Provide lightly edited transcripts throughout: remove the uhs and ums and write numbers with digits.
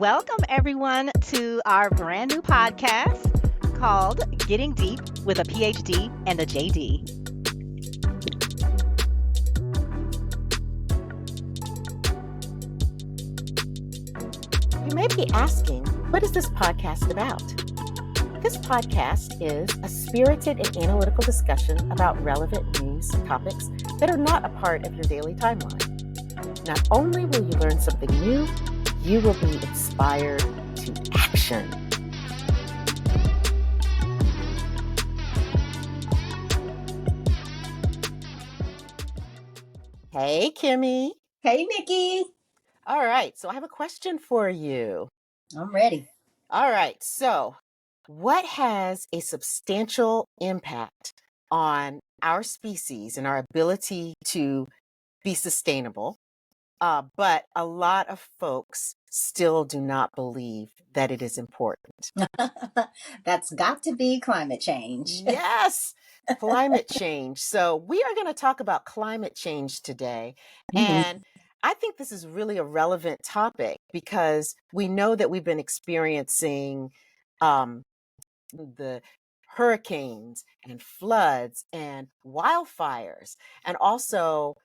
Welcome, everyone, to our brand new podcast called Getting Deep with a PhD and a JD. You may be asking, what is this podcast about? This podcast is a spirited and analytical discussion about relevant news topics that are not a part of your daily timeline. Not only will you learn something new, you will be inspired to action. Hey, Kimmie. Hey, Nicki. All right, so I have a question for you. I'm ready. All right, so what has a substantial impact on our species and our ability to be sustainable, but a lot of folks still do not believe that it is important? That's got to be climate change. Yes, climate change. So we are going to talk about climate change today. And I think this is really a relevant topic because we know that we've been experiencing the hurricanes and floods and wildfires. And also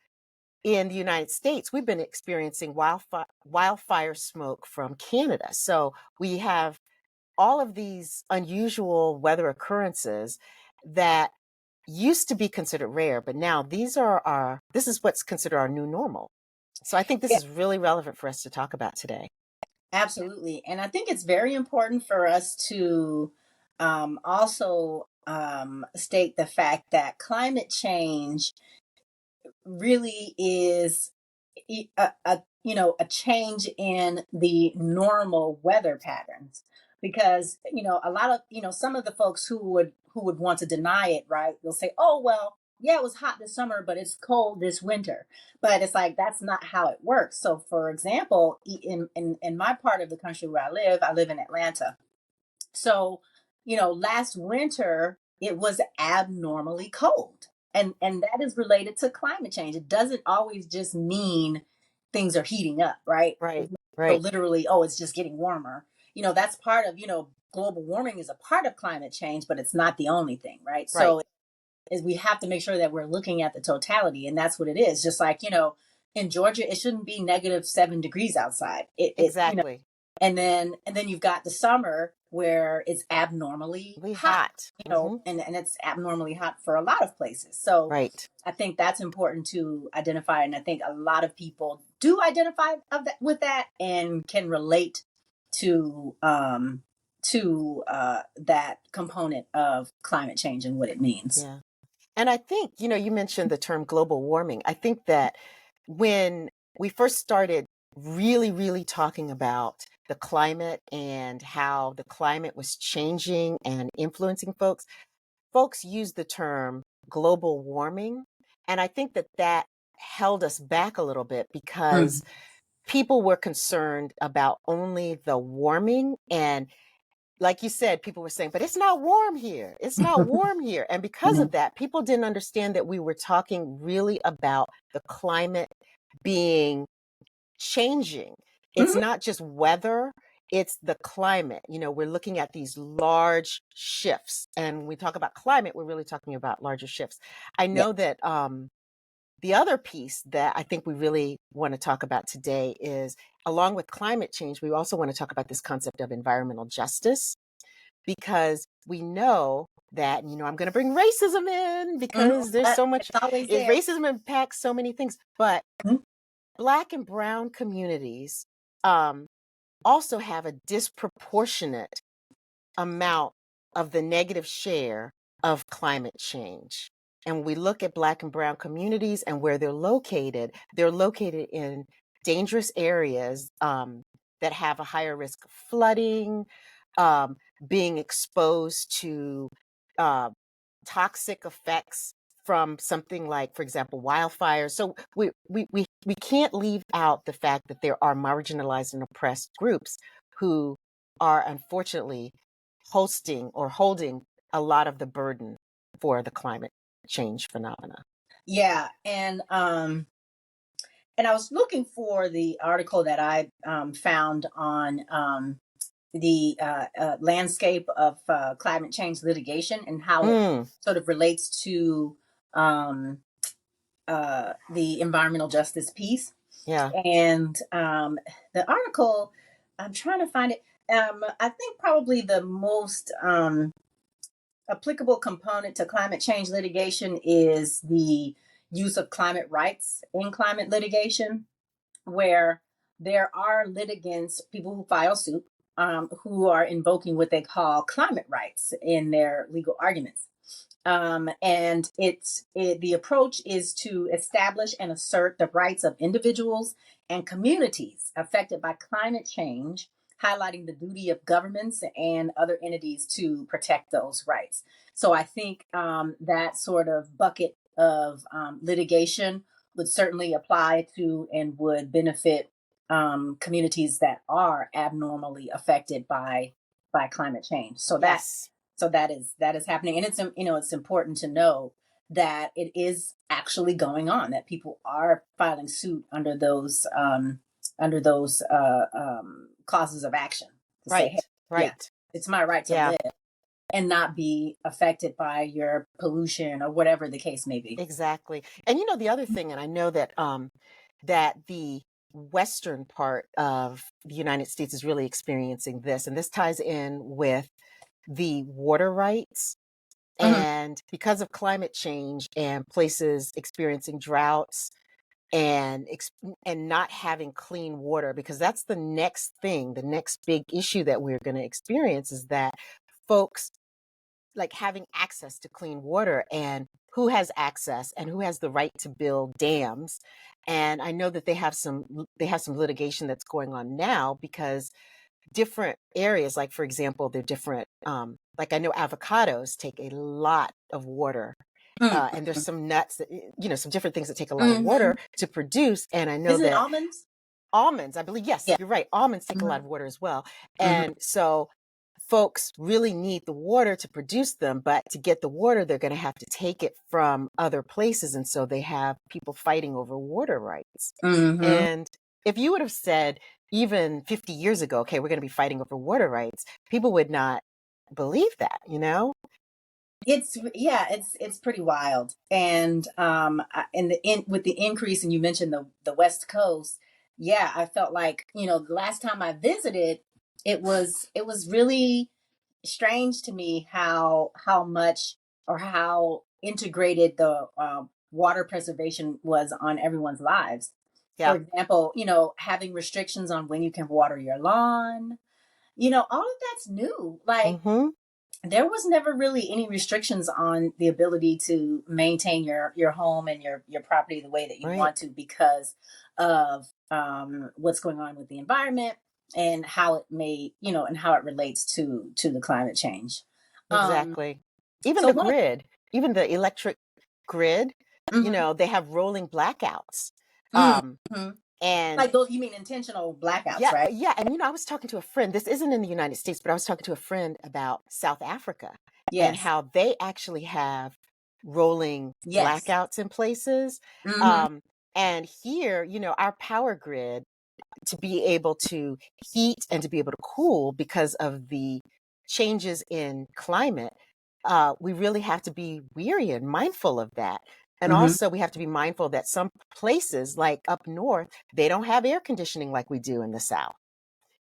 in the United States, we've been experiencing wildfire smoke from Canada. So we have all of these unusual weather occurrences that used to be considered rare, but now this is what's considered our new normal. So I think this is really relevant for us to talk about today. Absolutely. And I think it's very important for us to also state the fact that climate change really is a change in the normal weather patterns, because a lot of some of the folks who would want to deny it, right, they'll say, oh well, yeah, it was hot this summer but it's cold this winter. But it's like, that's not how it works. So for example, in my part of the country where I live in Atlanta. So last winter it was abnormally cold, and that is related to climate change. It doesn't always just mean things are heating up, right? Right, So right, literally, oh, it's just getting warmer. That's part of, global warming is a part of climate change, but it's not the only thing, right? right. So is we have to make sure that we're looking at the totality, and that's what it is. Just like, in Georgia, it shouldn't be -7 degrees outside. Exactly. And then you've got the summer where it's abnormally Really hot, hot. and it's abnormally hot for a lot of places. So Right. I think that's important to identify, and I think a lot of people do identify with that and can relate to that component of climate change and what it means. Yeah. And I think, you mentioned the term global warming. I think that when we first started really, really talking about the climate and how the climate was changing and influencing folks used the term global warming. And I think that held us back a little bit because people were concerned about only the warming. And like you said, people were saying, but it's not warm here. It's not warm here. And because of that, people didn't understand that we were talking really about the climate being changing. It's not just weather, it's the climate. We're looking at these large shifts. And when we talk about climate, we're really talking about larger shifts. I know that the other piece that I think we really want to talk about today is, along with climate change, we also want to talk about this concept of environmental justice, because we know that, I'm going to bring racism in because there's so much, racism impacts so many things, but Black and brown communities also have a disproportionate amount of the negative share of climate change. And we look at Black and brown communities and where they're located in dangerous areas that have a higher risk of flooding, being exposed to toxic effects from something like, for example, wildfires. So we can't leave out the fact that there are marginalized and oppressed groups who are unfortunately hosting or holding a lot of the burden for the climate change phenomena. Yeah, and and I was looking for the article that I found on the landscape of climate change litigation and how it Mm, sort of relates to um, the environmental justice piece. yeah. And the article, I'm trying to find it. I think probably the most applicable component to climate change litigation is the use of climate rights in climate litigation, where there are litigants, people who file suit, who are invoking what they call climate rights in their legal arguments. And the approach is to establish and assert the rights of individuals and communities affected by climate change, highlighting the duty of governments and other entities to protect those rights. So I think that sort of bucket of litigation would certainly apply to and would benefit communities that are abnormally affected by climate change. Yes. So that is happening, and it's it's important to know that it is actually going on. That people are filing suit under those causes of action to say, hey, Right. yeah, Right. it's my right to Yeah. live and not be affected by your pollution or whatever the case may be. Exactly. And the other thing, and I know that that the western part of the United States is really experiencing this, and this ties in with the water rights. Mm-hmm, And because of climate change and places experiencing droughts and and not having clean water, because that's the next thing, the next big issue that we're going to experience is that folks like having access to clean water, and who has access and who has the right to build dams. And I know that they have some litigation that's going on now because different areas, like for example, they're different, like I know avocados take a lot of water, and there's some nuts that, some different things that take a lot of mm-hmm. water to produce. And I know Isn't it that almonds? almonds, I believe, yes, Yeah. you're right, almonds take a Mm-hmm, lot of water as well. mm-hmm, And so folks really need the water to produce them, but to get the water, they're going to have to take it from other places. And so they have people fighting over water rights. mm-hmm. And if you would have said even 50 years ago, okay, we're going to be fighting over water rights, people would not believe that, you know? It's pretty wild. And with the increase, and you mentioned the West Coast, yeah, I felt like, the last time I visited, it was really strange to me how much or how integrated the water preservation was on everyone's lives. For Yeah. example, having restrictions on when you can water your lawn, all of that's new. Like, Mm-hmm. there was never really any restrictions on the ability to maintain your home and your property the way that you want Right. to, because of what's going on with the environment and how it may and how it relates to the climate change. um Exactly. Even so the one of grid, even the electric grid, mhm, they have rolling blackouts. Um, mhm. and Like those, you mean intentional blackouts, yeah, right? yeah. And I was talking to a friend, this isn't in the United States, but I was talking to a friend about South Africa and Yes. how they actually have rolling Yes. blackouts in places. Hmm. Um, and here, our power grid, to be able to heat and to be able to cool because of the changes in climate, we really have to be weary and mindful of that. And Hmm. also, we have to be mindful that some places, like up north, they don't have air conditioning like we do in the South.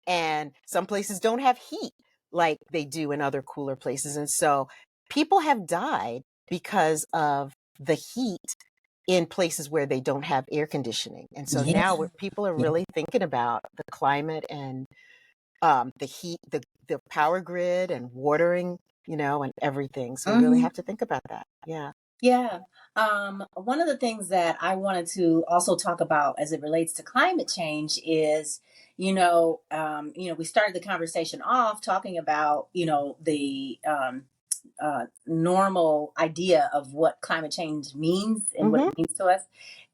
And some places don't have heat like they do in other cooler places. And so people have died because of the heat in places where they don't have air conditioning. And so Yeah. now people are Yeah. really thinking about the climate and the heat, the power grid and watering, and everything. So we really Hmm. have to think about that. Yeah. Yeah. One of the things that I wanted to also talk about as it relates to climate change is, we started the conversation off talking about, the normal idea of what climate change means and what Mm-hmm. it means to us.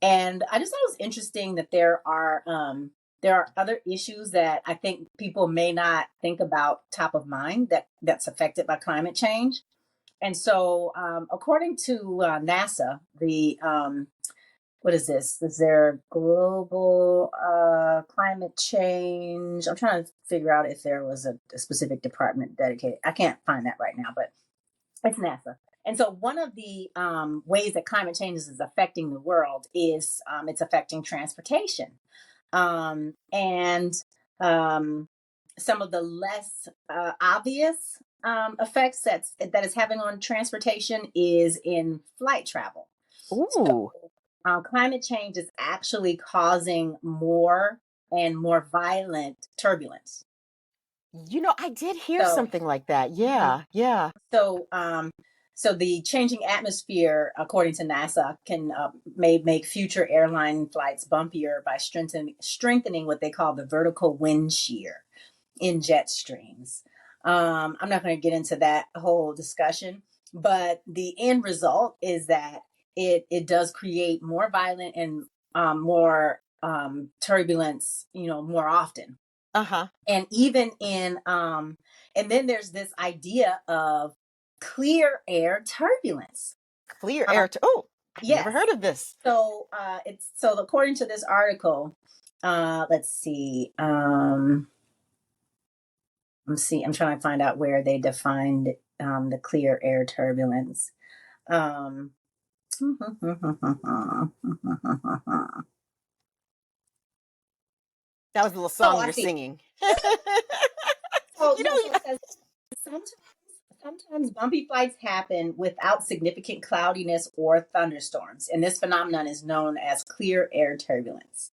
And I just thought it was interesting that there are other issues that I think people may not think about top of mind that's affected by climate change. And so, according to NASA, what is this? Is there global climate change? I'm trying to figure out if there was a specific department dedicated. I can't find that right now, but it's NASA. And so one of the ways that climate change is affecting the world is it's affecting transportation. And some of the less obvious effects that is having on transportation is in flight travel. Ooh. So climate change is actually causing more and more violent turbulence. I did hear So, something like that. mhm. Yeah, yeah. So the changing atmosphere, according to NASA, can may make future airline flights bumpier by strengthening what they call the vertical wind shear in jet streams. I'm not going to get into that whole discussion, but the end result is that it does create more violent and more turbulence, more often. Uh-huh. And even and then there's this idea of clear air turbulence. Clear Uh, air. Oh, I've never yes. heard of this. So according to this article, let's see. I'm trying to find out where they defined the clear air turbulence. Um, That was a little oh, song I you're see. singing. So You yeah, so know, it says sometimes sometimes bumpy flights happen without significant cloudiness or thunderstorms, and this phenomenon is known as clear air turbulence.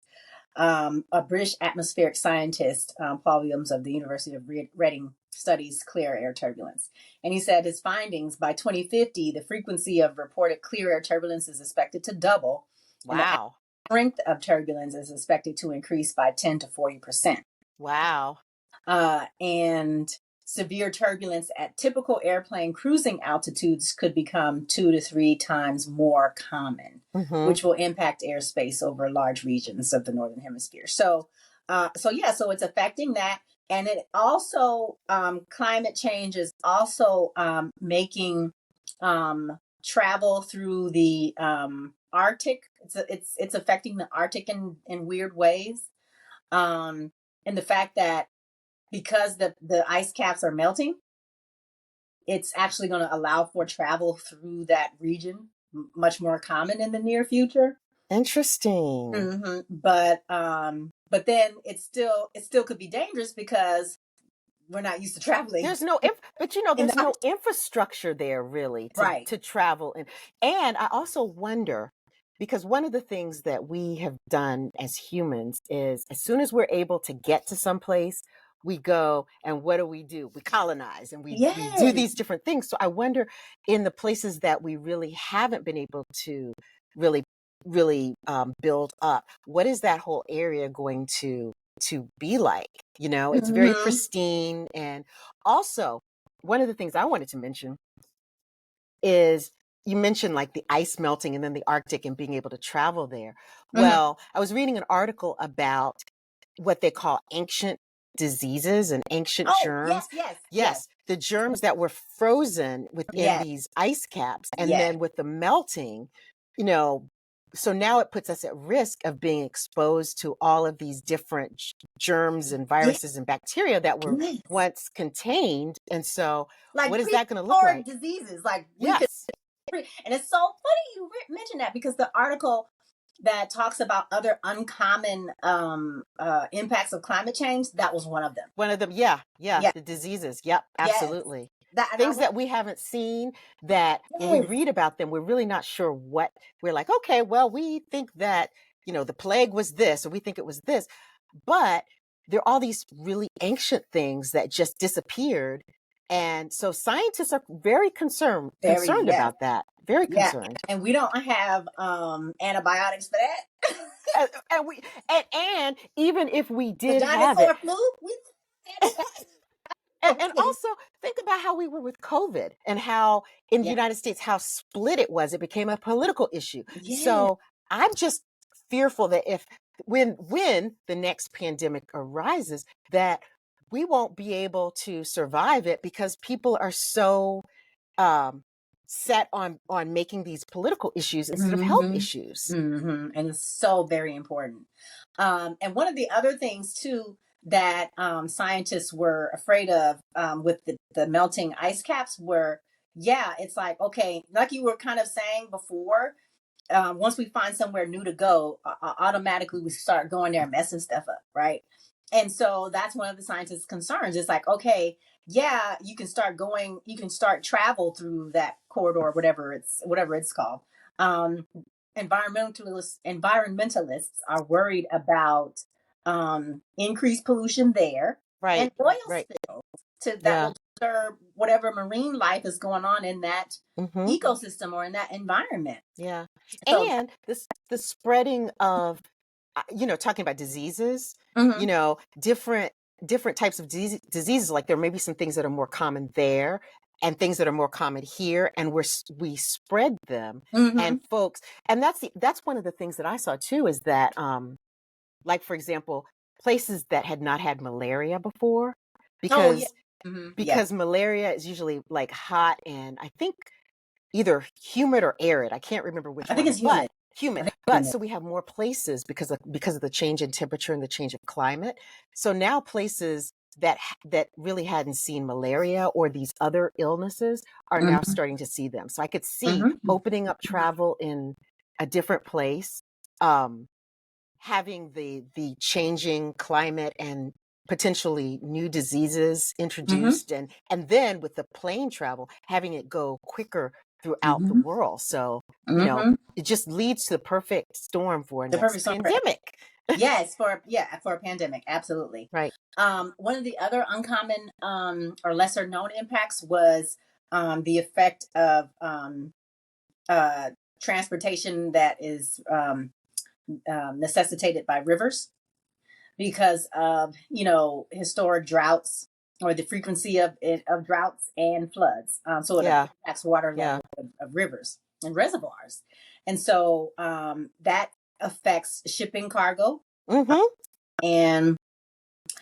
A British atmospheric scientist, Paul Williams of the University of Reading, studies clear air turbulence. And he said his findings by 2050, the frequency of reported clear air turbulence is expected to double, and the wow. strength of turbulence is expected to increase by 10 to 40%. Wow. And severe turbulence at typical airplane cruising altitudes could become 2 to 3 times more common, Mm-hmm. which will impact airspace over large regions of the northern hemisphere. So it's affecting that, and it also climate change is also making travel through the Arctic. It's affecting the Arctic in weird ways, and the fact that because the ice caps are melting, it's actually going to allow for travel through that region much more common in the near future. Interesting. But then it still could be dangerous because we're not used to traveling There's no, but in there's the no ice. infrastructure there really to Right. to travel, and I also wonder because one of the things that we have done as humans is as soon as we're able to get to some place, we go and what do? We colonize and we do Yes. these different things. So I wonder in the places that we really haven't been able to really build up, what is that whole area going to be like? It's very Mm-hmm. pristine. And also, one of the things I wanted to mention is you mentioned like the ice melting and then the Arctic and being able to travel there. Mm-hmm. Well, I was reading an article about what they call ancient diseases and ancient Oh, yes, germs. yes, yes, Yes, the germs that were frozen within yes, these ice caps. And yes, then with the melting, you know, so now it puts us at risk of being exposed to all of these different germs and yes, viruses and bacteria that were yes. once contained. And so, Like what is that going to look prehistoric like? diseases, like we could. Yes. And it's so funny you mentioned that because the article that talks about other uncommon impacts of climate change, that was one of them. One of them, yeah, yeah, Yeah. the diseases. Yep, Yes. absolutely. That and I Things went, that we haven't seen that when we yes. read about them, we're really not sure what we're like, okay, well, we think that, the plague was this, or we think it was this. But there are all these really ancient things that just disappeared. And so scientists are very Very, concerned yeah. about that. Very Yeah. concerned. And we don't have antibiotics for that. And we and even if we The did have it, dinosaur flu, we And antibiotics. also think about how we were with COVID and how in the Yeah. United States, how split it was. It became a political issue. Yeah. So I'm just fearful that if when the next pandemic arises, that we won't be able to survive it because people are so um set on making these political issues instead of health issues. And it's so very important. And one of the other things too that scientists were afraid of with the melting ice caps were, yeah, it's like, okay, like you were kind of saying before, once we find somewhere new to go, automatically we start going there and messing stuff up, right? And so that's one of the scientists' concerns. It's like, okay, yeah, you can start travel through that corridor, whatever it's called. Um, environmentalists are worried about increased pollution there and Right, oil right. spills that Yeah. will disturb whatever marine life is going on in that Mm-hmm. ecosystem or in that environment. Yeah. So, And the spreading of, talking about diseases, mm-hmm, different types of diseases, like there may be some things that are more common there and things that are more common here, and we spread them. mm-hmm. And folks, and that's one of the things that I saw too, is that like, for example, places that had not had malaria before, Oh yeah, because yeah. malaria is usually like hot and I think either humid or arid. I can't remember which I think one, it's but humid. I humid. think it's But humid. so we have more places because of the change in temperature and the change of climate. So now places that really hadn't seen malaria or these other illnesses are now Mm-hmm, starting to see them. So I could see mm-hmm, opening up travel in a different place, um, having the changing climate and potentially new diseases mm-hmm, introduced, and then with the plane travel having it go quicker throughout the mm-hmm, world. So mm-hmm. it just leads to the perfect storm for a The next perfect storm for pandemic. yes, for a pandemic, absolutely. Right. One of the other uncommon or lesser known impacts was the effect of transportation that is necessitated by rivers because of historic droughts or the frequency of droughts and floods. So it Yeah. affects water Yeah. levels of rivers and reservoirs, and so that affects shipping cargo Mm-hmm. and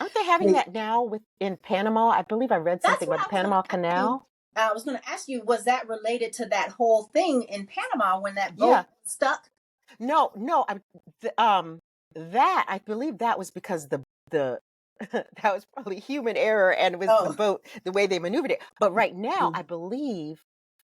Aren't they having that now in Panama? I believe I read that's something what about the I was going Panama to ask you. Canal. I was going to ask you, was that related to that whole thing in Panama when that boat Yeah. stuck? No, that I believe that was because the that was probably human error and it was the Oh, boat, the way they maneuvered it. But right now, mm-hmm. I believe,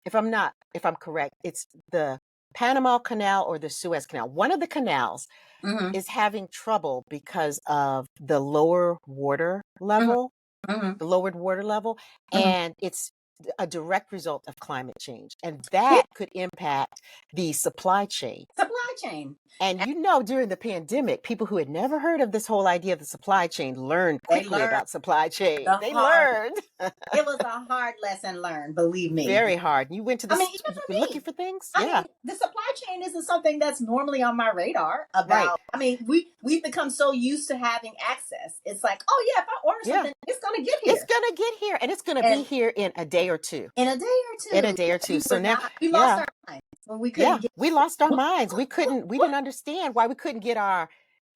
if I'm correct, it's the Panama Canal or the Suez Canal. One of the canals Mm-hmm. is having trouble because of the lower water level, Mm-hmm. the lowered water level, Mm-hmm. and it's a direct result of climate change, and Yeah, that could impact the supply chain. supply chain. And during the pandemic, people who had never heard of this whole idea of the supply chain learned They quickly learned about supply chain. the They hard. learned It was a hard lesson learned, believe me. very hard. You went to I mean, even you were for looking me. for things? I Yeah, mean, the supply chain isn't something that's normally on my radar right. about. I mean, we've become so used to having access. It's like, oh yeah, if I order Yeah. something, it's gonna get It's here. going to get here and it's going to be And here in a day or two. in a day or In a two, day or two. we So were now, not we lost yeah, our minds when we yeah, couldn't get we lost our what, minds. We what didn't understand why we couldn't get our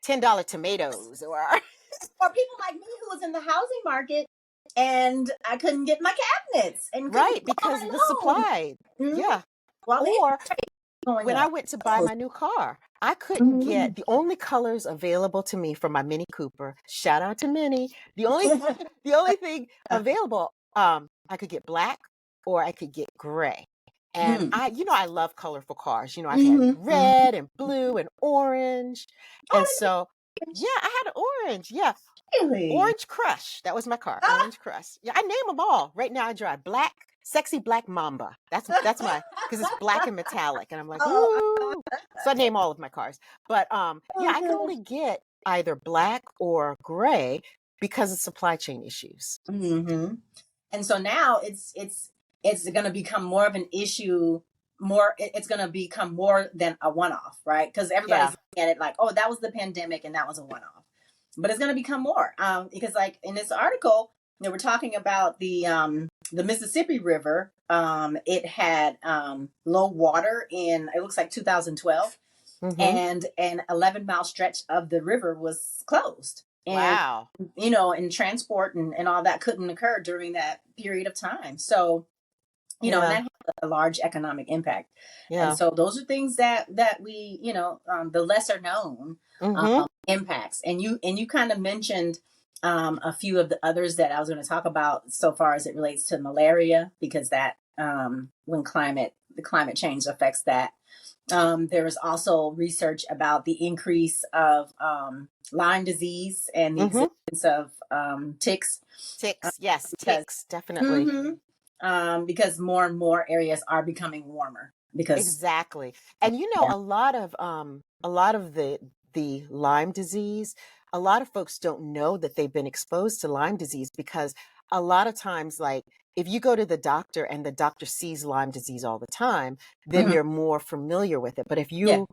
$10 tomatoes or our, or people like me who was in the housing market and I couldn't get my cabinets and couldn't right, go on because my the loan. supply. Mm-hmm. Yeah. While the Or interest rate was going when I up. went to buy my new car, I couldn't Mm-hmm. get the only colors available to me for my Mini Cooper. Shout out to Mini. The only the only thing available, I could get black or I could get gray. And Mm-hmm. I love colorful cars. I've had Mm-hmm. red and blue and orange. And Oh, so, the yeah, I had orange. Yeah. really? Orange Crush. That was my car. Ah! Orange Crush. Yeah, I name them all. Right now I drive black, sexy black Mamba. That's my, because it's black and metallic. And I'm like, Oh, ooh. So I name all of my cars. But yeah, oh I could gosh. only get either black or gray because of supply chain issues. Mm-hmm. And so now it's going to become more of an issue. It's going to become more than a one-off, right? Because everybody's Yeah. looking at it like, oh, that was the pandemic and that was a one-off, but it's going to become more because, like in this article, we're talking about the Mississippi River. It had low water in, it looks like 2012, Mm-hmm. and an 11-mile stretch of the river was closed. And Wow. and transport and all that couldn't occur during that period of time. So, and Yeah. that a large economic impact. And Yeah. so those are things that we, the lesser known Mm-hmm. impacts. And you kind of mentioned a few of the others that I was going to talk about so far as it relates to malaria, because that when the climate change affects that. There is also research about the increase of Lyme disease and the Mm-hmm. existence of ticks, Ticks. Yes. because Ticks. Definitely. mhm, because more and more areas are becoming warmer. Because Exactly. And yeah, a lot of the Lyme disease, a lot of folks don't know that they've been exposed to Lyme disease because a lot of times, like, if you go to the doctor and the doctor sees Lyme disease all the time, then mhm, they're more familiar with it. yeah,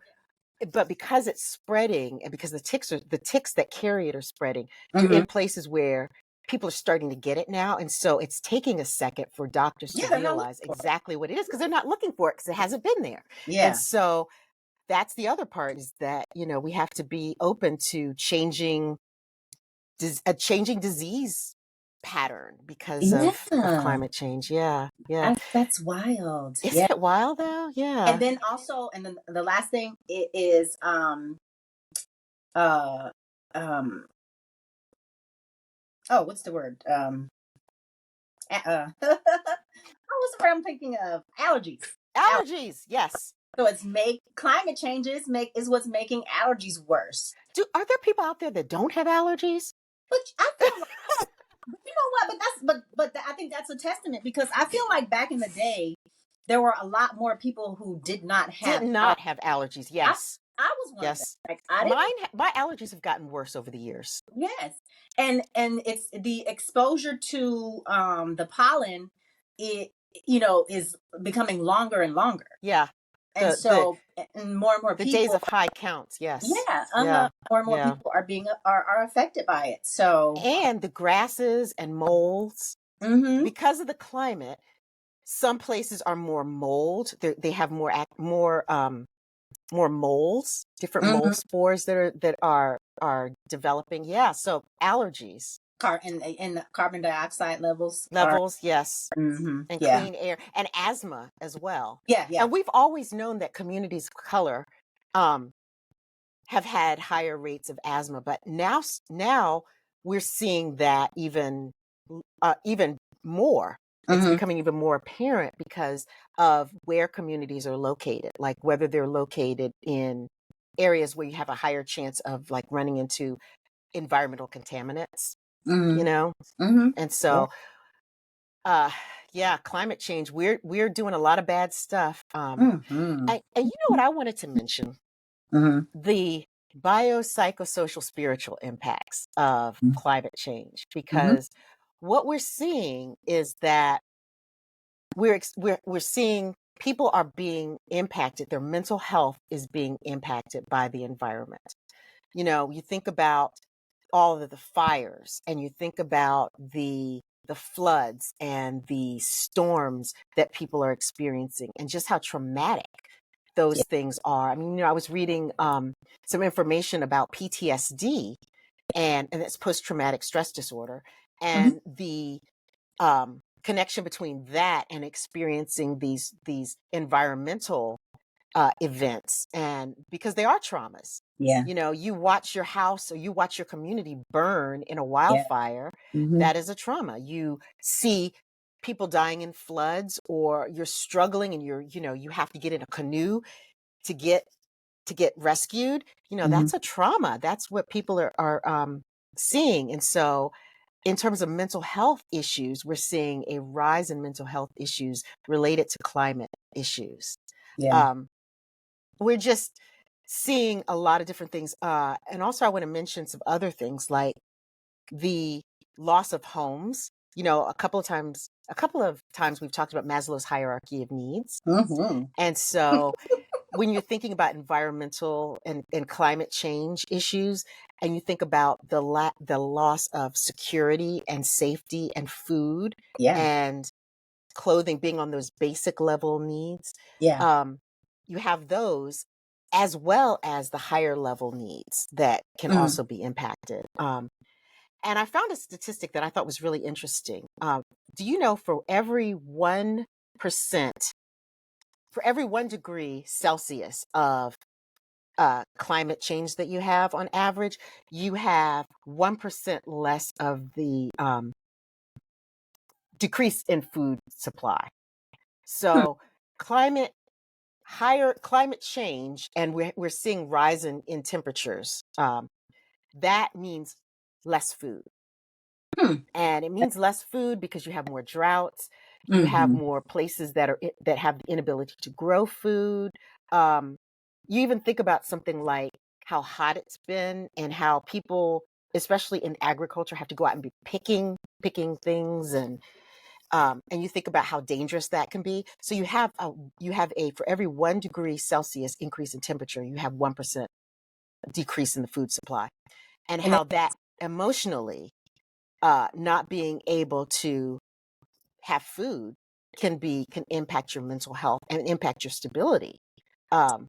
But because it's spreading and because the ticks that carry it are spreading, you're hmm in places where people are starting to get it now. And so it's taking a second for doctors to yeah, they're not looking realize for it. exactly what it is because they're not looking for it because it hasn't been there. And Yeah, so that's the other part is that, we have to be open to a changing disease pattern because of yeah, climate change. Yeah. Yeah. that's wild. Isn't Yeah, it wild though? and Yeah. then also, and then the last thing is uh um oh, what's the word? What's the word I'm thinking of? Allergies. Allergies. Allergies. Yes. So it's make climate changes make is what's making allergies worse. Are there people out there that don't have allergies? But I feel like, but you know what? But I think that's a testament, because I feel like back in the day there were a lot more people who did not Did have not have allergies. I Yes. I was one of them. Yes. Like I didn't. My allergies have gotten worse over the years. Yes. And it's the exposure to the pollen, it is becoming longer and longer. Yeah. And The the so and more the days people, of high counts. Yes. yeah, Yeah. more and more Yeah. people are affected by it. So And the grasses and molds, mhm. because of the climate, some places are more mold. They have more molds, different mold Mhm. spores that are developing. Yeah. So allergies And the carbon dioxide levels are levels, yes, and yeah. clean air and asthma as well. Yeah, yeah. And we've always known that communities of color um, have had higher rates of asthma, but now we're seeing that even more. It's Mhm. becoming even more apparent because of where communities are located, like whether they're located in areas where you have a higher chance of like running into environmental contaminants, you Mhm. know? Mhm. And Yeah. so uh yeah, climate change, we're doing a lot of bad stuff. Mhm. And you know what I wanted to mention? Mhm. The biopsychosocial spiritual impacts of climate change, Mhm. because what we're seeing is that we're seeing people are being impacted, their mental health is being impacted by the environment. You think about all of the fires and you think about the floods and the storms that people are experiencing and just how traumatic Yeah. those things are. I mean, I was reading some information about PTSD and it's post-traumatic stress disorder, Mhm. and the connection between that and experiencing these environmental events, and because they are traumas. Yeah. You watch your house or you watch your community burn in a Yeah. wildfire. Mhm. That is a trauma. You see people dying in floods, or you're struggling and you have to get in a canoe to get rescued. Mhm. That's a trauma. That's what people are seeing. And so in terms of mental health issues, we're seeing a rise in mental health issues related to climate issues. Yeah. Um, we're just seeing a lot of different things. And also, I want to mention some other things like the loss of homes. A couple of times we've talked about Maslow's hierarchy of needs. Mhm. And so when you're thinking about environmental and climate change issues, and you think about the loss of security and safety and food Yeah. and clothing being on those basic level needs, Yeah. um, you have those as well as the higher level needs that can Mhm. also be impacted. And I found a statistic that I thought was really interesting. Do you know for every 1% for every 1 degree Celsius of climate change that you have on average, you have 1% less of the decrease in food supply. So climate higher climate change, and we're seeing rise in temperatures. That means less food. Hmm. And it means less food because you have more droughts. You have Mm-hmm. more places that have the inability to grow food. You even think about something like how hot it's been and how people, especially in agriculture, have to go out and be picking things, and you think about how dangerous that can be. So you have a for every 1 degree Celsius increase in temperature, you have 1% decrease in the food supply, and And how that emotionally, not being able to have food can impact your mental health and impact your stability. Um,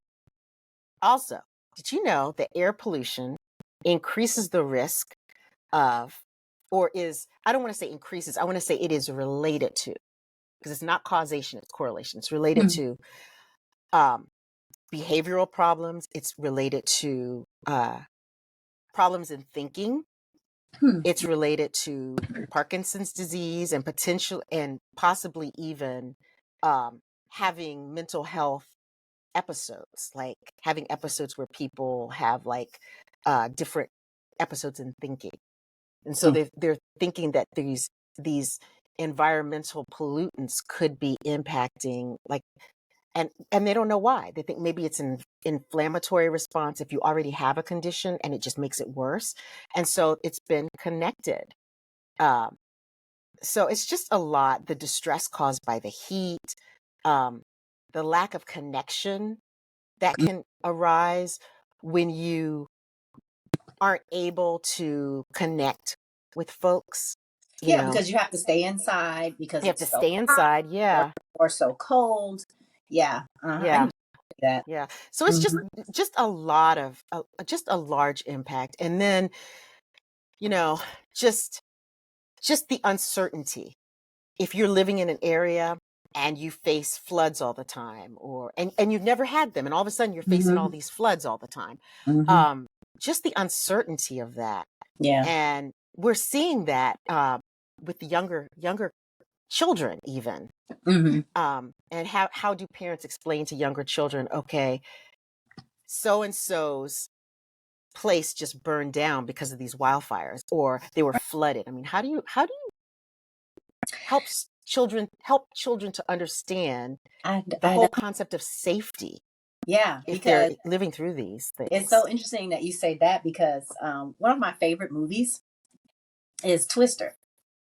Also, did you know that air pollution increases the risk of, or is, I don't want to say increases, I want to say it is related to, because it's not causation, it's correlation. It's related mm-hmm. to um, behavioral problems. It's related to problems in thinking. It's related to Parkinson's disease and potential and possibly even having mental health episodes, like having episodes where people have like different episodes in thinking. And so they're thinking that these environmental pollutants could be impacting, like, and they don't know why. They think maybe it's an inflammatory response if you already have a condition and it just makes it worse. And so it's been connected. Um, so it's just a lot. The distress caused by the heat, um, the lack of connection that can arise when you aren't able to connect with folks. You Yeah, know, because you have to stay inside because you have it's to so stay hot inside. or, Yeah. or so cold. Yeah, I Yeah. can do that. Yeah. So it's Mm-hmm. just a lot of just a large impact. And then, you know, just the uncertainty. If you're living in an area and you face floods all the time, or and you've never had them, and all of a sudden you're facing all Mm-hmm. these floods all the time. Mm-hmm. Um, just the uncertainty of that. Yeah. And we're seeing that with the younger children even. Mm-hmm. And how do parents explain to younger children, okay, so and so's place just burned down because of these wildfires, or they were flooded? I mean, how do you help children to understand the I know. whole concept of safety Yeah, if they're because living through these it's things? so interesting that you say that because one of my favorite movies is Twister.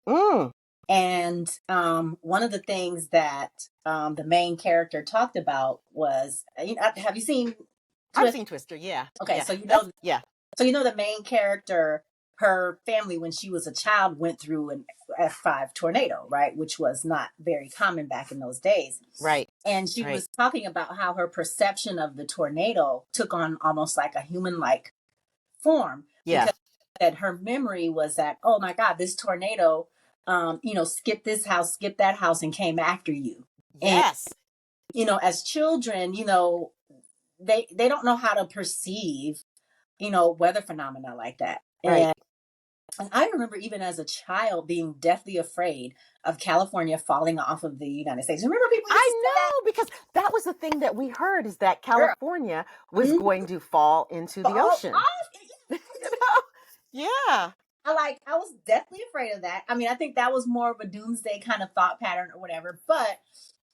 Mm, And one of the things that the main character talked about was, have you seen I've Twister? seen Twister. Yeah, Okay, yeah. so That's yeah. the main character, her family when she was a child went through an F5 tornado, right, which was not very common back in those days. Right, And she right. was talking about how her perception of the tornado took on almost like a human-like form Yeah. because that her memory was that, oh my God, this tornado, skipped this house, skipped that house, and came after you. And Yes. as children, they don't know how to perceive, weather phenomena like that. Right. And I remember even as a child being deathly afraid of California falling off of the United States. Remember people used to I say that? know, because that was the thing that we heard, is that Girl, California was mhm, going to fall into the fall ocean. off. You know? Yeah. I was deathly afraid of that. I mean, I think that was more of a doomsday kind of thought pattern or whatever. But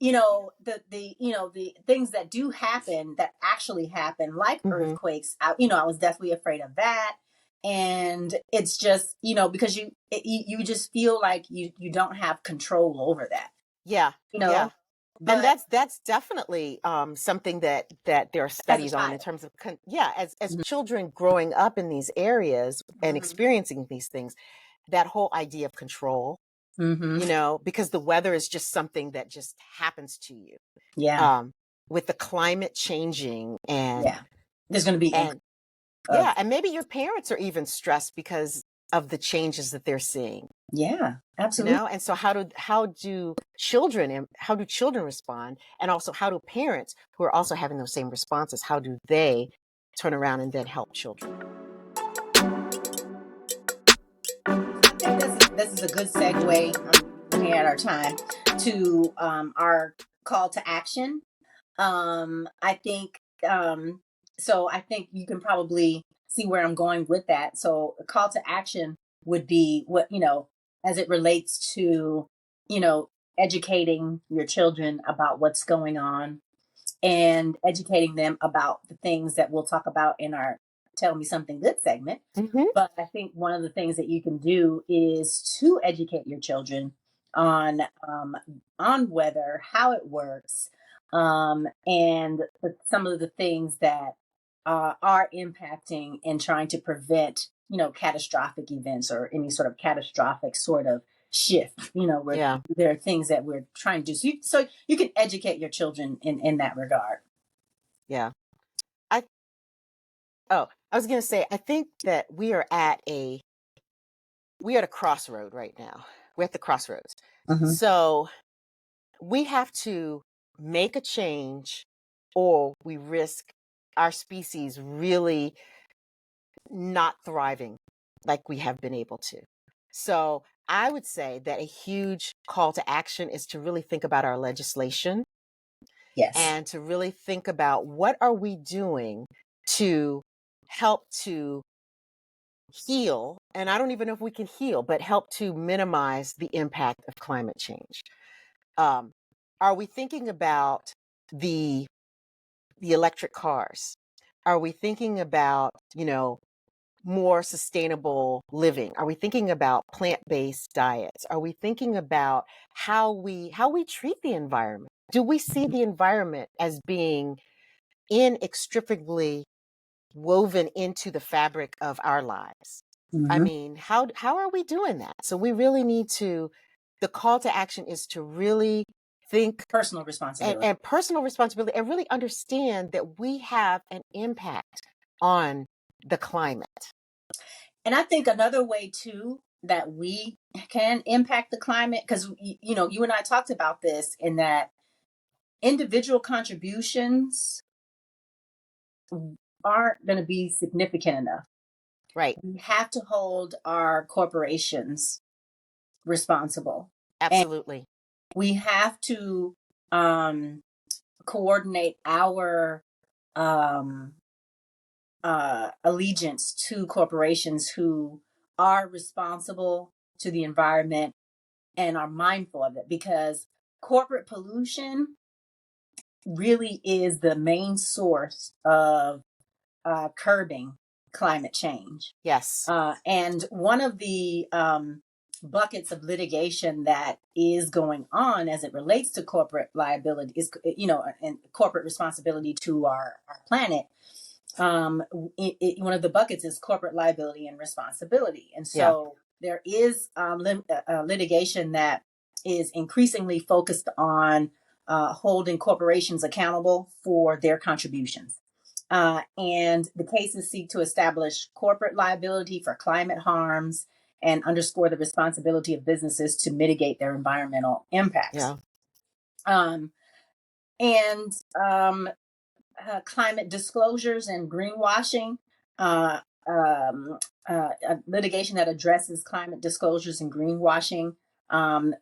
the things that do happen that actually happen, like Hmm. earthquakes. I was deathly afraid of that. And it's just because you just feel like you don't have control over that. Yeah. You Yeah. know, And but that's definitely something that there are as a studies on, in child. terms of as children growing up in these areas and Mm-hmm. experiencing these things, that whole idea of control, Mm-hmm. because the weather is just something that just happens to you. Yeah, Um, with the climate changing, and yeah. There's going to be increase and of yeah, and maybe your parents are even stressed because of the changes that they're seeing. Yeah, absolutely. And so how do children respond, and also how do parents who are also having those same responses, how do they turn around and then help children? I think this is a good segue. I'm looking at our time to our call to action. I think so. I think you can probably see where I'm going with that. So, a call to action would be what as it relates to you know educating your children about what's going on and educating them about the things that we'll talk about in our Tell Me Something Good segment. Mm-hmm. But I think one of the things that you can do is to educate your children on weather, how it works, and some of the things that are impacting and trying to prevent, catastrophic events or any sort of catastrophic sort of shift. Where Yeah. there are things that we're trying to do. So you can educate your children in that regard. Yeah. I I was going to say, I think that we're at a crossroad right now. We're at the crossroads. Mhm. So we have to make a change, or we risk our species really not thriving like we have been able to. So I would say that a huge call to action is to really think about our legislation, Yes. and to really think about what are we doing to help to heal. And I don't even know if we can heal, but help to minimize the impact of climate change. Um, are we thinking about the electric cars? Are we thinking about, more sustainable living? Are we thinking about plant-based diets? Are we thinking about how we treat the environment? Do we see the environment as being inextricably woven into the fabric of our lives? I Hmm. mean, how are we doing that? So we really need to, the call to action is to really think, Personal responsibility. and personal responsibility, and really understand that we have an impact on the climate. And I think another way too that we can impact the climate, because you and I talked about this, in that individual contributions aren't going to be significant enough. Right. We have to hold our corporations responsible, and Absolutely. we have to um, coordinate our um, allegiance to corporations who are responsible to the environment and are mindful of it, because corporate pollution really is the main source of curbing climate change. Yes. And one of the buckets of litigation that is going on as it relates to corporate liability is, and corporate responsibility to our planet. One of the buckets is corporate liability and responsibility. And Yeah. so there is litigation that is increasingly focused on holding corporations accountable for their contributions. And the cases seek to establish corporate liability for climate harms and underscore the responsibility of businesses to mitigate their environmental impacts. Yeah. Um, and Climate disclosures and greenwashing, uh, litigation that addresses climate disclosures and greenwashing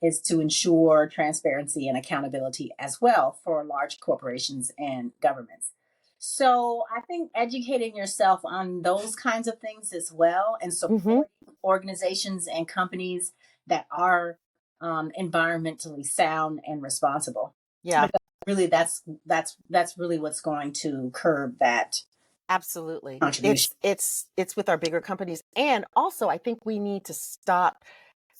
is to ensure transparency and accountability as well for large corporations and governments. So I think educating yourself on those kinds of things as well, and Mm-hmm. supporting organizations and companies that are environmentally sound and responsible, Yeah. really that's really what's going to curb that Absolutely. contribution. It's with our bigger companies. And also I think we need to stop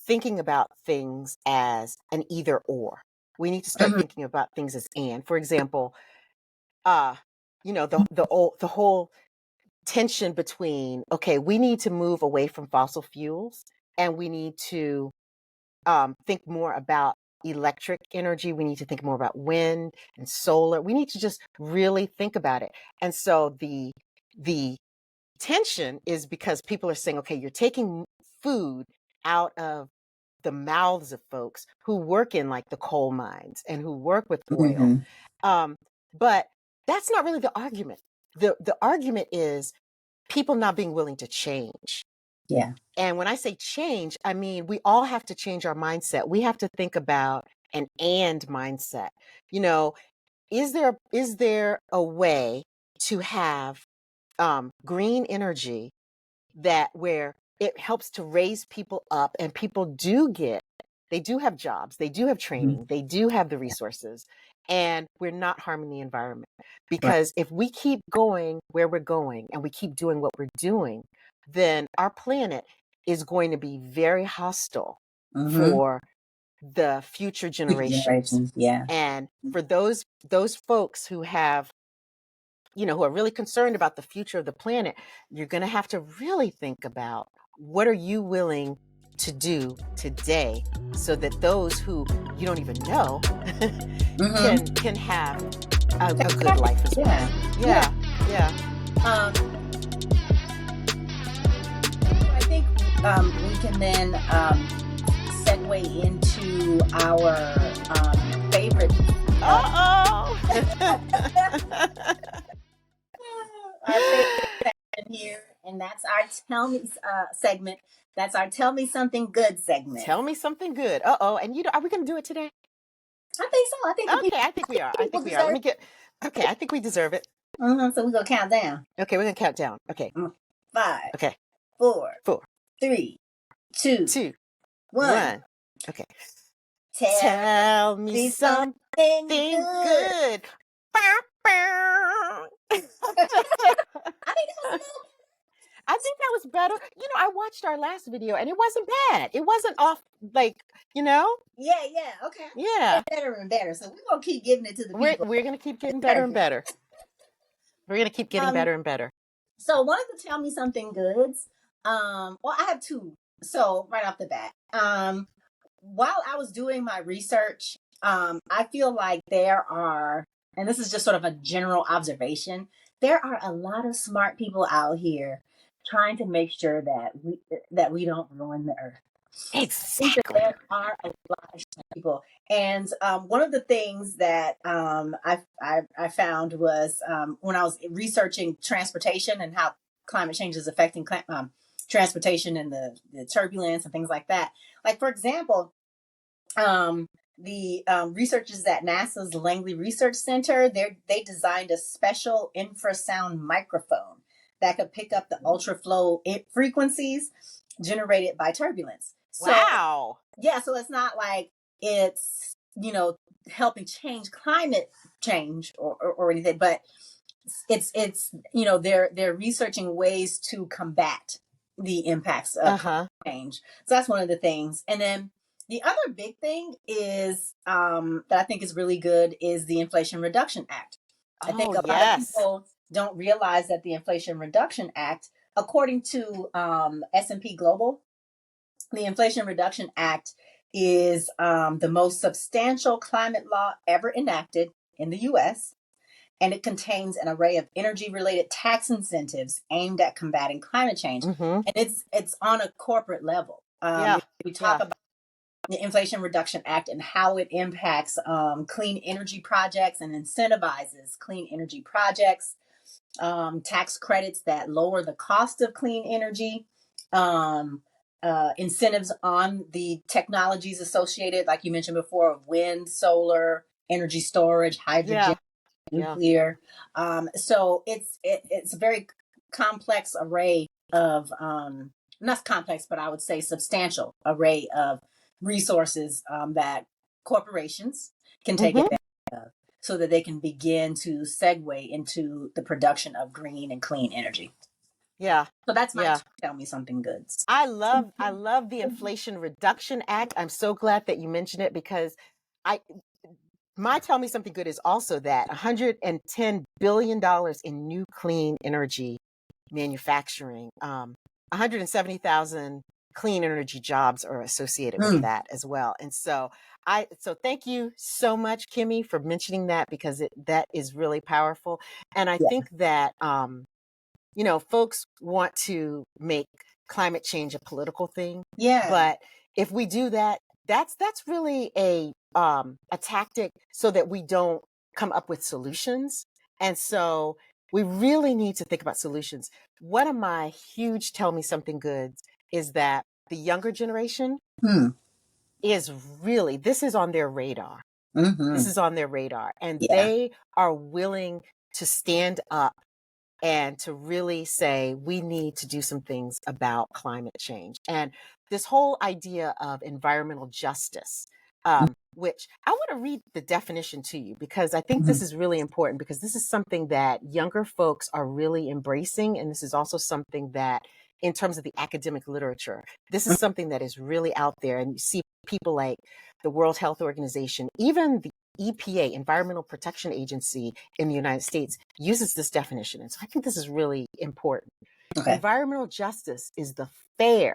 thinking about things as an either or. We need to start Mhm. thinking about things as and. For example, uh, the whole tension between, okay, we need to move away from fossil fuels, and we need to think more about electric energy. We need to think more about wind and solar. We need to just really think about it. And so the tension is because people are saying, okay, you're taking food out of the mouths of folks who work in like the coal mines and who work with oil. But that's not really the argument. The argument is people not being willing to change. Yeah. And when I say change, I mean, we all have to change our mindset. We have to think about an and mindset. You know, is there a way to have green energy that where it helps to raise people up and people they do have jobs, they do have training, they do have the resources, and we're not harming the environment. Because if we keep going where we're going and we keep doing what we're doing, then our planet is going to be very hostile for the future generations. Yeah. And for those folks who have, who are really concerned about the future of the planet, you're going to have to really think about what are you willing to do today so that those who you don't even know can have a good life as well. Yeah. I think we can then segue into our favorite. Our favorite section here, and that's our Tell Me segment. That's our Tell Me Something Good segment. Tell me something good. And are we going to do it today? I think so. I think we are. Let me get. Okay, I think we deserve it. So we're gonna count down. Okay, we're gonna count down. Okay. 5. Okay. 4. 4. 3. 2. 1. Okay. Tell me something good. I think that was better. I watched our last video and it wasn't bad. It wasn't off, like, Yeah, okay. Yeah. Better and better. So we're going to keep giving it to the people. We're going to keep getting better and better. We're going to keep getting better and better. So one of the Tell Me Something Goods, I have 2. So right off the bat, while I was doing my research, I feel like there are, and this is just sort of a general observation, there are a lot of smart people out here trying to make sure that we don't ruin the earth. Exactly. There are a lot of smart people, and one of the things that I found was when I was researching transportation and how climate change is affecting transportation and the turbulence and things like that. Like, for example, the researchers at NASA's Langley Research Center, they designed a special infrasound microphone that could pick up the ultraflow frequencies generated by turbulence. So, wow. Yeah, so it's not like it's, helping change climate change or anything, but it's they're researching ways to combat the impacts of change. So that's one of the things. And then the other big thing is that I think is really good is the Inflation Reduction Act. I think a lot of people don't realize that the Inflation Reduction Act, according to S&P Global, the Inflation Reduction Act is the most substantial climate law ever enacted in the U.S., and it contains an array of energy-related tax incentives aimed at combating climate change. And it's on a corporate level. We talk about the Inflation Reduction Act and how it impacts clean energy projects and incentivizes clean energy projects, tax credits that lower the cost of clean energy, incentives on the technologies associated, like you mentioned before, of wind, solar, energy storage, hydrogen, nuclear. So it's a very complex array of, not complex, but I would say substantial array of resources that corporations can take advantage of so that they can begin to segue into the production of green and clean energy. Yeah. So that's my Tell Me Something Good. I love the Inflation Reduction Act. I'm so glad that you mentioned it because my Tell Me Something Good is also that $110 billion in new clean energy manufacturing. 170,000 clean energy jobs are associated with that as well. And so thank you so much, Kimmie, for mentioning that because that is really powerful. And I think that, folks want to make climate change a political thing. Yeah. But if we do that, that's really a tactic so that we don't come up with solutions. And so we really need to think about solutions. One of my huge tell me something goods is that the younger generation Hmm. is really, this is on their radar. Mm-hmm. This is on their radar. And Yeah. they are willing to stand up and to really say, we need to do some things about climate change. And this whole idea of environmental justice, which I want to read the definition to you, because I think this is really important, because this is something that younger folks are really embracing. And this is also something that, in terms of the academic literature, this is something that is really out there. And you see people like the World Health Organization, even the EPA, Environmental Protection Agency in the United States, uses this definition. And so I think this is really important. Okay. Environmental justice is the fair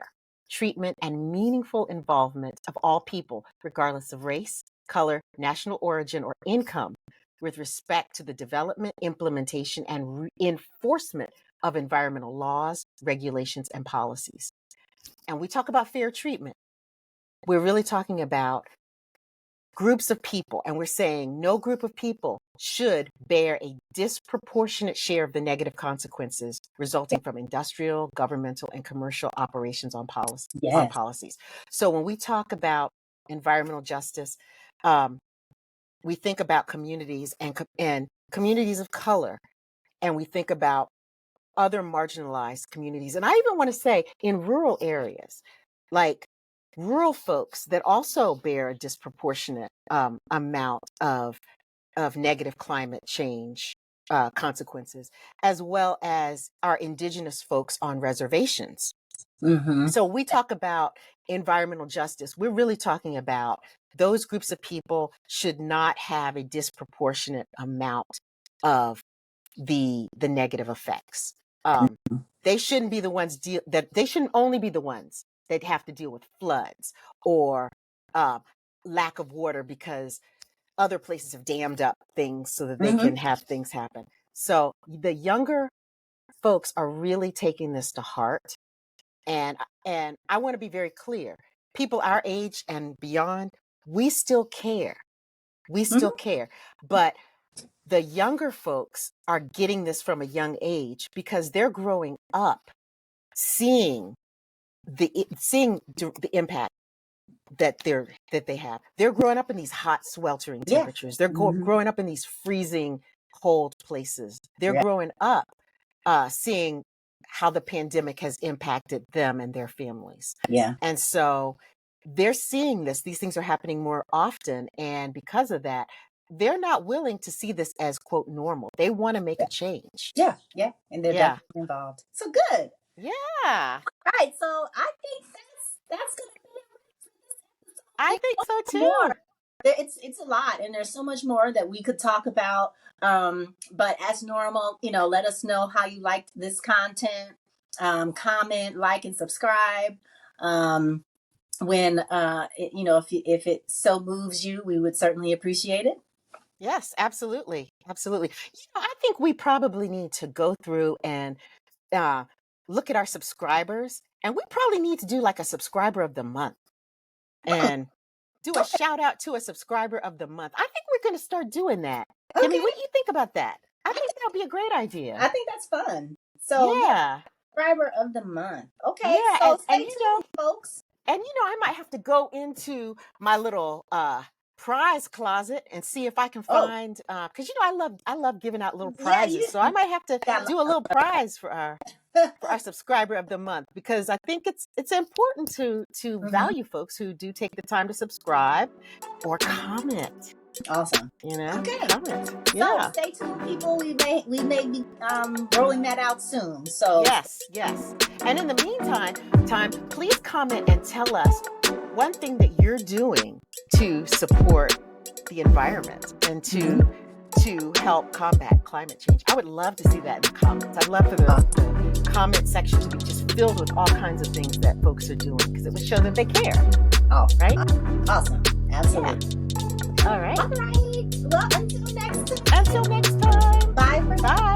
treatment and meaningful involvement of all people, regardless of race, color, national origin, or income, with respect to the development, implementation, and enforcement of environmental laws, regulations, and policies. And we talk about fair treatment. We're really talking about groups of people, and we're saying no group of people should bear a disproportionate share of the negative consequences resulting from industrial, governmental, and commercial operations on policies. So when we talk about environmental justice, we think about communities and communities of color, and we think about other marginalized communities. And I even want to say in rural areas, like rural folks that also bear a disproportionate amount of negative climate change consequences, as well as our indigenous folks on reservations. Mm-hmm. So we talk about environmental justice. We're really talking about those groups of people should not have a disproportionate amount of the negative effects. They shouldn't be the ones they shouldn't only be the ones that have to deal with floods or lack of water because other places have dammed up things so that they can have things happen. So the younger folks are really taking this to heart. And I want to be very clear. People our age and beyond, we still care. We still care. But the younger folks are getting this from a young age because they're growing up seeing the impact that they have. They're growing up in these hot, sweltering temperatures. They're growing up in these freezing cold places. They're growing up seeing how the pandemic has impacted them and their families. Yeah. And so they're seeing these things are happening more often. And because of that, they're not willing to see this as, quote, normal. They want to make a change. Yeah. And they're definitely involved. So good. Yeah. Right. So I think that's gonna be it. I think so too. More. It's a lot, and there's so much more that we could talk about. But as normal, let us know how you liked this content. Comment, like, and subscribe. When if it so moves you, we would certainly appreciate it. Yes, absolutely. I think we probably need to go through and look at our subscribers, and we probably need to do like a subscriber of the month and do a shout out to a subscriber of the month. I think we're going to start doing that. Okay. Kimmie, what do you think about that? I think that would be a great idea. I think that's fun. So yeah. Subscriber of the month. Okay. Yeah, So stay tuned, folks. And I might have to go into my little prize closet and see if I can find because I love giving out little prizes. So I might have to do a little prize for our subscriber of the month, because I think it's important to value folks who do take the time to subscribe or comment. Awesome. Okay. Comment. So stay tuned, people. We may be rolling that out soon. So yes. And in the meantime, please comment and tell us one thing that you're doing to support the environment and to help combat climate change. I would love to see that in the comments. I'd love for the comment section to be just filled with all kinds of things that folks are doing, because it would show that they care. Oh, right? Awesome. Absolutely. Yeah. All right. Well, until next time. Until next time. Bye. Bye.